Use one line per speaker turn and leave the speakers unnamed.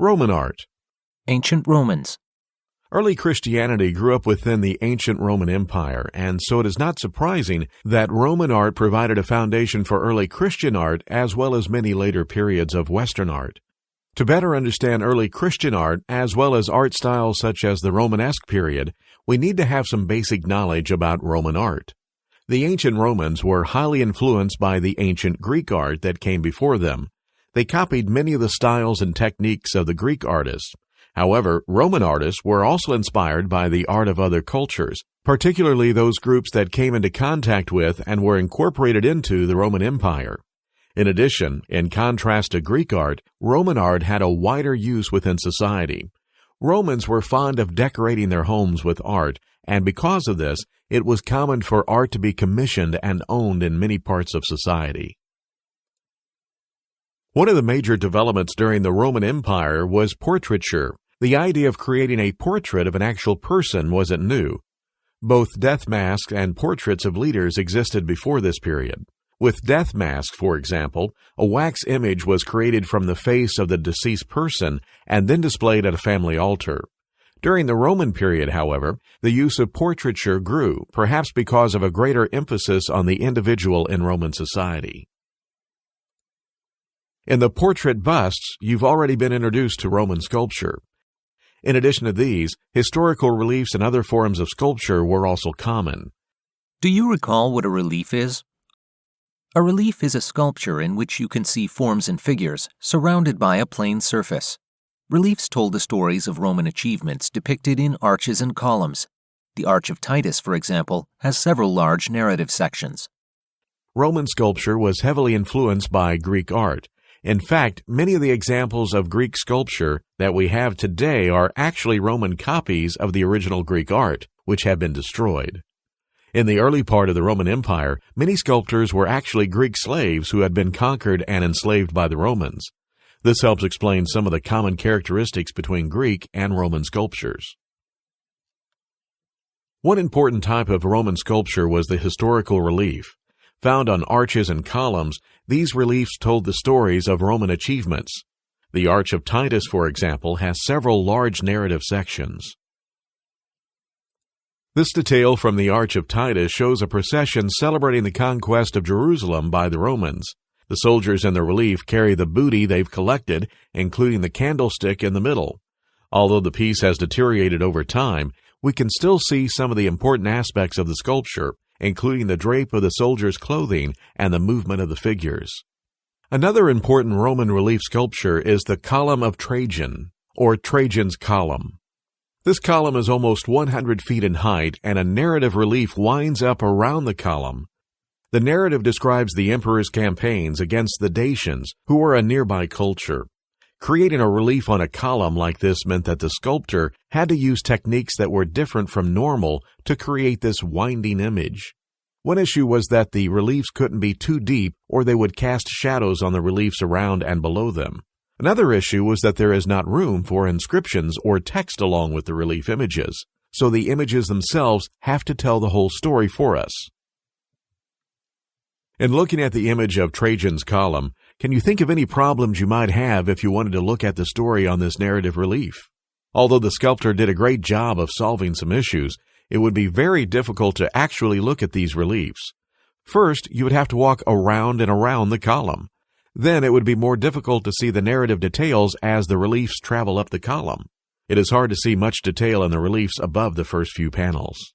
Roman art.
Ancient Romans.
Early Christianity grew up within the ancient Roman Empire, and so it is not surprising that Roman art provided a foundation for early Christian art as well as many later periods of Western art. To better understand early Christian art as well as art styles such as the Romanesque period, we need to have some basic knowledge about Roman art. The ancient Romans were highly influenced by the ancient Greek art that came before them. They copied many of the styles and techniques of the Greek artists. However, Roman artists were also inspired by the art of other cultures, particularly those groups that came into contact with and were incorporated into the Roman Empire. In addition, in contrast to Greek art, Roman art had a wider use within society. Romans were fond of decorating their homes with art, and because of this, it was common for art to be commissioned and owned in many parts of society. One of the major developments during the Roman Empire was portraiture. The idea of creating a portrait of an actual person wasn't new. Both death masks and portraits of leaders existed before this period. With death masks, for example, a wax image was created from the face of the deceased person and then displayed at a family altar. During the Roman period, however, the use of portraiture grew, perhaps because of a greater emphasis on the individual in Roman society. In the portrait busts, you've already been introduced to Roman sculpture. In addition to these, historical reliefs and other forms of sculpture were also common.
Do you recall what a relief is? A relief is a sculpture in which you can see forms and figures surrounded by a plain surface. Reliefs told the stories of Roman achievements depicted in arches and columns. The Arch of Titus, for example, has several large narrative sections.
Roman sculpture was heavily influenced by Greek art. In fact, many of the examples of Greek sculpture that we have today are actually Roman copies of the original Greek art, which have been destroyed. In the early part of the Roman Empire, many sculptors were actually Greek slaves who had been conquered and enslaved by the Romans. This helps explain some of the common characteristics between Greek and Roman sculptures. One important type of Roman sculpture was the historical relief. Found on arches and columns, these reliefs told the stories of Roman achievements. The Arch of Titus, for example, has several large narrative sections. This detail from the Arch of Titus shows a procession celebrating the conquest of Jerusalem by the Romans. The soldiers in the relief carry the booty they've collected, including the candlestick in the middle. Although the piece has deteriorated over time, we can still see some of the important aspects of the sculpture, including the drape of the soldiers' clothing and the movement of the figures. Another important Roman relief sculpture is the Column of Trajan, or Trajan's Column. This column is almost 100 feet in height, and a narrative relief winds up around the column. The narrative describes the emperor's campaigns against the Dacians, who were a nearby culture. Creating a relief on a column like this meant that the sculptor had to use techniques that were different from normal to create this winding image. One issue was that the reliefs couldn't be too deep or they would cast shadows on the reliefs around and below them. Another issue was that there is not room for inscriptions or text along with the relief images, so the images themselves have to tell the whole story for us. In looking at the image of Trajan's Column, can you think of any problems you might have if you wanted to look at the story on this narrative relief? Although the sculptor did a great job of solving some issues, it would be very difficult to actually look at these reliefs. First, you would have to walk around and around the column. Then it would be more difficult to see the narrative details as the reliefs travel up the column. It is hard to see much detail in the reliefs above the first few panels.